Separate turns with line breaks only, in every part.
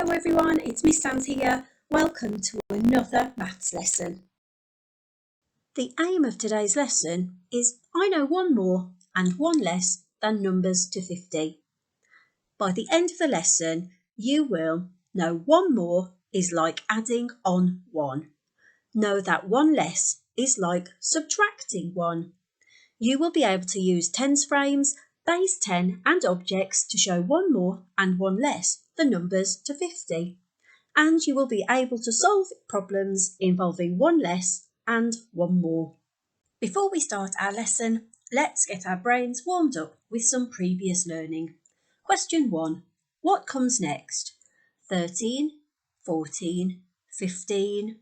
Hello everyone, it's Miss Sands here. Welcome to another maths lesson. The aim of today's lesson is I know one more and one less than numbers to 50. By the end of the lesson, you will know one more is like adding on one. Know that one less is like subtracting one. You will be able to use tens frames, base 10 and objects to show one more and one less the numbers to 50. And you will be able to solve problems involving one less and one more. Before we start our lesson, let's get our brains warmed up with some previous learning. Question 1. What comes next? 13, 14, 15.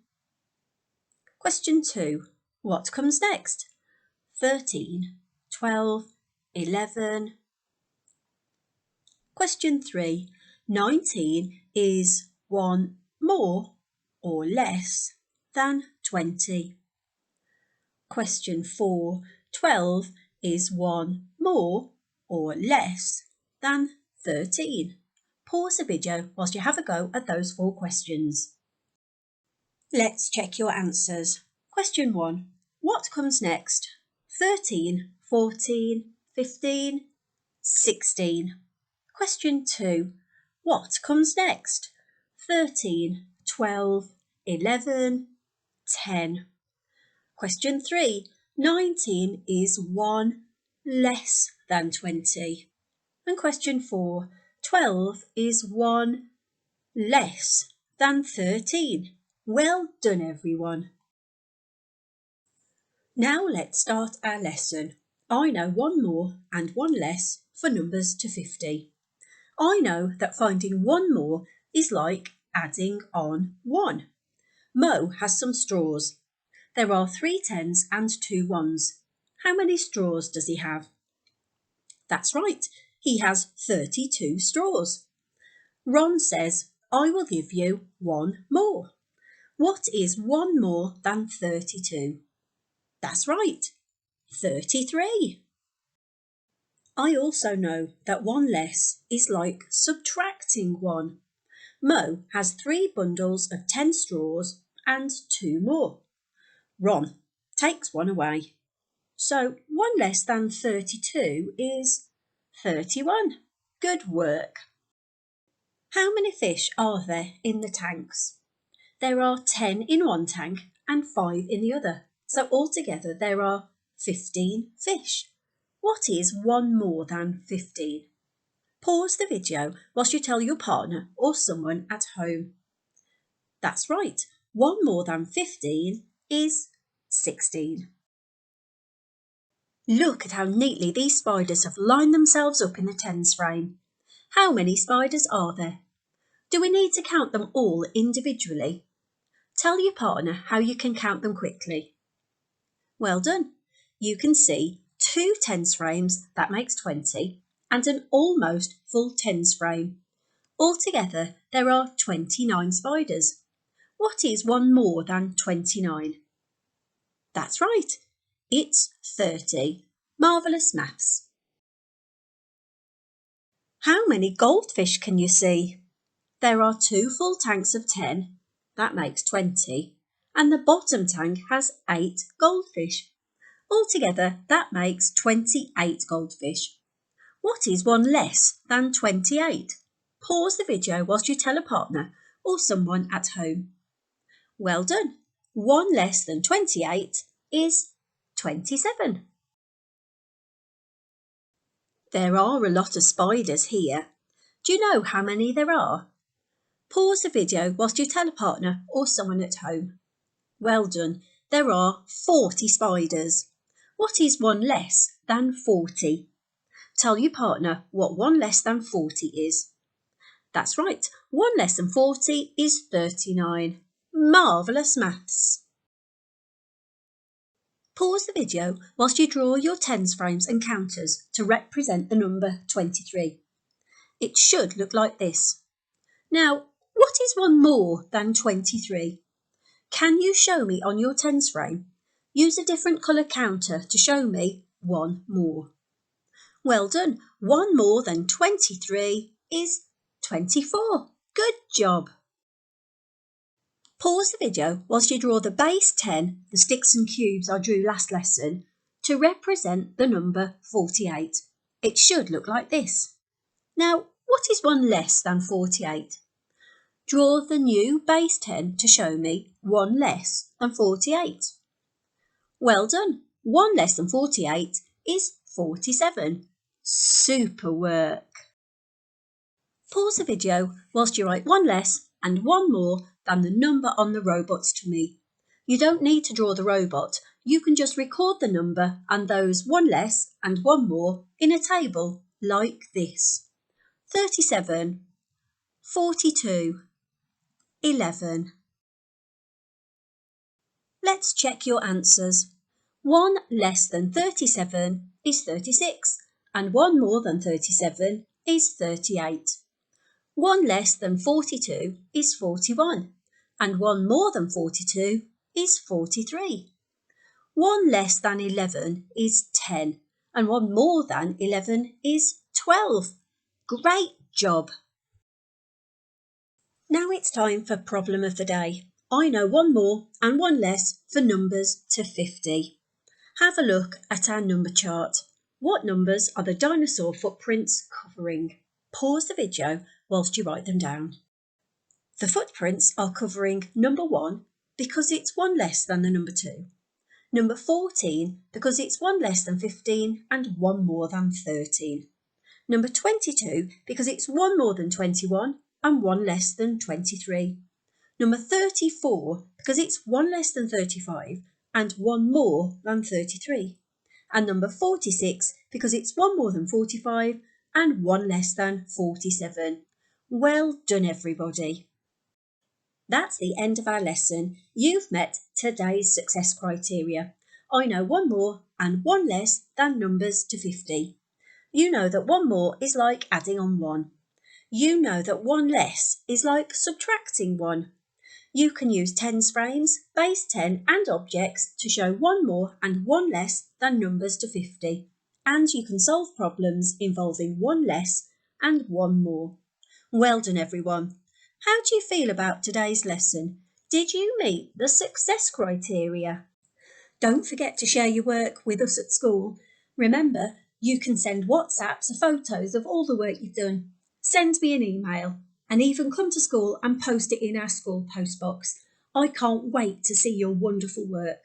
Question 2. What comes next? 13, 12, 11. Question 3. 19 is 1 more or less than 20. Question 4. 12 is 1 more or less than 13. Pause the video whilst you have a go at those 4 questions. Let's check your answers. Question 1. What comes next? 13, 14, 15, 16. Question 2. What comes next? 13, 12, 11, 10. Question 3. 19 is 1 less than 20. And question 4. 12 is 1 less than 13. Well done, everyone. Now let's start our lesson. I know one more and one less for numbers to 50. I know that finding one more is like adding on 1. Mo has some straws. There are 3 tens and 2 ones. How many straws does he have? That's right, he has 32 straws. Ron says, I will give you 1 more. What is 1 more than 32? That's right, 33. I also know that 1 less is like subtracting 1. Mo has 3 bundles of 10 straws and 2 more. Ron takes 1 away. So 1 less than 32 is 31. Good work. How many fish are there in the tanks? There are 10 in one tank and 5 in the other. So altogether there are 15 fish. What is 1 more than 15? Pause the video whilst you tell your partner or someone at home. That's right, 1 more than 15 is 16. Look at how neatly these spiders have lined themselves up in the tens frame. How many spiders are there? Do we need to count them all individually? Tell your partner how you can count them quickly. Well done. You can see 2 tens frames, that makes 20, and an almost full tens frame. Altogether, there are 29 spiders. What is 1 more than 29? That's right, it's 30. Marvellous maths. How many goldfish can you see? There are 2 full tanks of 10, that makes 20, and the bottom tank has 8 goldfish. Altogether, that makes 28 goldfish. What is 1 less than 28? Pause the video whilst you tell a partner or someone at home. Well done. 1 less than 28 is 27. There are a lot of spiders here. Do you know how many there are? Pause the video whilst you tell a partner or someone at home. Well done. There are 40 spiders. What is 1 less than 40? Tell your partner what 1 less than 40 is. That's right, 1 less than 40 is 39. Marvellous maths. Pause the video whilst you draw your tens frames and counters to represent the number 23. It should look like this. Now, what is 1 more than 23? Can you show me on your tens frame? Use a different colour counter to show me 1 more. Well done. 1 more than 23 is 24. Good job! Pause the video whilst you draw the base 10, the sticks and cubes I drew last lesson, to represent the number 48. It should look like this. Now, what is 1 less than 48? Draw the new base 10 to show me 1 less than 48. Well done! 1 less than 48 is 47. Super work! Pause the video whilst you write 1 less and 1 more than the number on the robot's tummy. You don't need to draw the robot. You can just record the number and those 1 less and 1 more in a table like this. 37, 42, 11. Let's check your answers. 1 less than 37 is 36 and 1 more than 37 is 38. 1 less than 42 is 41 and 1 more than 42 is 43. 1 less than 11 is 10 and 1 more than 11 is 12. Great job! Now it's time for problem of the day. I know 1 more and 1 less for numbers to 50. Have a look at our number chart. What numbers are the dinosaur footprints covering? Pause the video whilst you write them down. The footprints are covering number 1 because it's 1 less than the number 2. Number 14 because it's 1 less than 15 and 1 more than 13. Number 22 because it's 1 more than 21 and 1 less than 23. Number 34 because it's 1 less than 35 and 1 more than 33. And number 46 because it's 1 more than 45 and 1 less than 47. Well done, everybody. That's the end of our lesson. You've met today's success criteria. I know 1 more and 1 less than numbers to 50. You know that 1 more is like adding on 1. You know that 1 less is like subtracting 1. You can use tens frames, base 10 and objects to show 1 more and 1 less than numbers to 50. And you can solve problems involving 1 less and 1 more. Well done, everyone. How do you feel about today's lesson? Did you meet the success criteria? Don't forget to share your work with us at school. Remember, you can send WhatsApps or photos of all the work you've done. Send me an email and even come to school and post it in our school postbox. I can't wait to see your wonderful work.